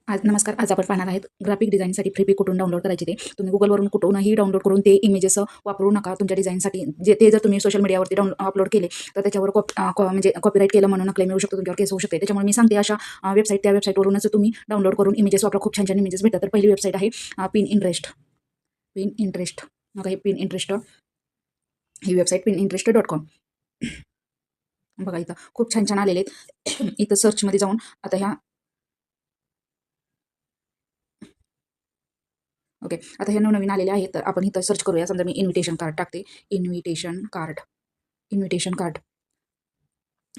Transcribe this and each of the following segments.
नमस्कार. आज आपण पाहणार आहेत ग्राफिक डिझाईनसाठी फ्री पिक कुठून डाउनलोड करायचे. ते तुम्ही गुगलवरून कुठूनही डाउनलोड करून ते इमेजेस वापरू नका तुमच्या डिझाईनसाठी. ते जर तुम्ही सोशल मीडियावरती अपलोड केले तर त्याच्यावर म्हणजे कॉपीराईट केलं म्हणून क्लेम येऊ शकतो, तुमच्यावर केस होऊ शकते. त्याच्यामुळे मी सांगते अशा त्या वेबसाईटवरूनच तुम्ही डाउनलोड करून इमेजेस वापरा. खूप छान छान इमेजेस भेटतात. तर पहिली वेबसाईट आहे पिन इंटरेस्ट. बघा, हे पिन इंटरेस्ट ही वेबसाईट pininterest.com. बघा, इथं खूप छान छान आलेले आहेत. इथं सर्चमध्ये जाऊन आता ह्या ओके. आता हे नवनवीन आलेले आहेत, तर आपण इथं सर्च करूया. समजा मी इन्व्हिटेशन कार्ड टाकते. इन्व्हिटेशन कार्ड इन्व्हिटेशन कार्ड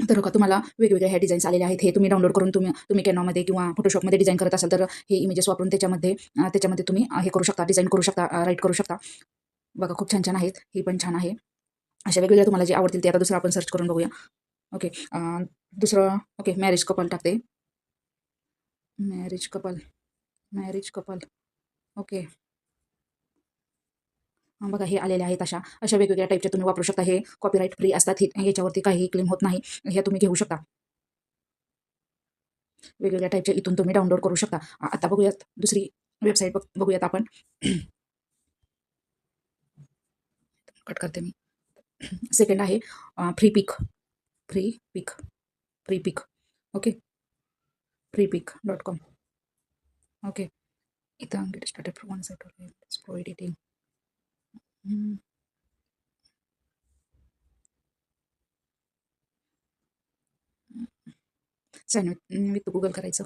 तर बघा, तुम्हाला वेगवेगळ्या ह्या डिझाईन्स आलेल्या आहेत. हे तुम्ही डाउनलोड करून तुम्ही कॅनवामध्ये किंवा फोटोशॉपमध्ये डिझाईन करत असाल तर हे इमेजेस वापरून त्याच्यामध्ये तुम्ही हे करू शकता, डिझाईन करू शकता, राईट करू शकता. बघा, खूप छान छान आहेत. ही पण छान आहे. अशा वेगवेगळ्या तुम्हाला जे आवडतील ते आता दुसरं आपण सर्च करून बघूया. ओके. दुसरं ओके, मॅरेज कपल टाकते. Marriage couple marriage couple okay. बघा, हे आलेले आहेत. अशा अशा वेगवेगळ्या टाईपचे तुम्ही वापरू शकता. हे कॉपीराईट फ्री असतात. याच्यावरती काहीही क्लेम होत नाही. हे तुम्ही घेऊ शकता. वेगवेगळ्या टाईपचे इथून तुम्ही डाउनलोड करू शकता. आता बघूयात दुसरी वेबसाईट बघूयात आपण. कट करते मी. सेकंड आहे Freepik Freepik Freepik okay. freepik.com okay. इथं get started from one site pro editing. Sign with Google करायचं.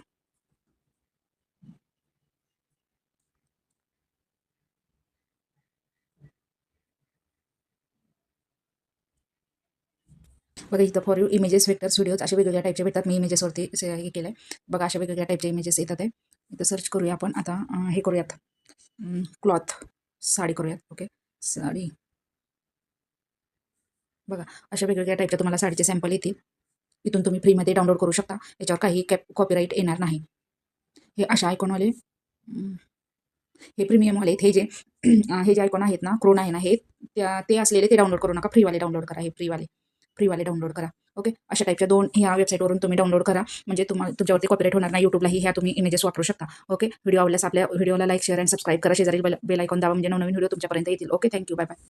बघा, इथं for you images, vectors, videos अशा वेगवेगळ्या टाईपचे भेटतात. मी इमेजेसवरती हे केलं आहे. बघा, अशा वेगवेगळ्या टाईपचे इमेजेस येतात आहे. इथं सर्च करूया आपण. आता हे करूयात, क्लॉथ, साडी करूयात. ओके, साडी. बघा, अशा वेगवेगळ्या टाईपच्या तुम्हाला साडीचे सॅम्पल येतील. इथून तुम्ही फ्रीमध्ये डाउनलोड करू शकता. याच्यावर काही कॉपीराईट येणार नाही. हे अशा आयकॉनवाले हे प्रीमियमवाले आहेत. हे जे हे जे आयकॉन आहेत ना, क्रोन आहे ना, हे ते असलेले ते डाउनलोड करू नका. फ्रीवाले डाउनलोड करा. हे फ्रीवाले डाउनलोड करा. ओके. अशा टाईपच्या 2 ह्या वेबसाईटवरून तुम्ही डाउनलोड करा. म्हणजे तुमच्यावरती कॉपीराईट होणार नाही. यूट्यूबलाही ह्या तुम्ही इमेजेस वापरू शकता. ओके. व्हिडिओ आवडल्यास आपल्या व्हिडिओला लाईक, शेअर आणि सबस्क्राईब करा. शेजारी बेल आयकॉन दाबा म्हणजे नवनवीन व्हिडिओ तुमच्यापर्यंत येतील. ओके. थँक्यू. Bye bye.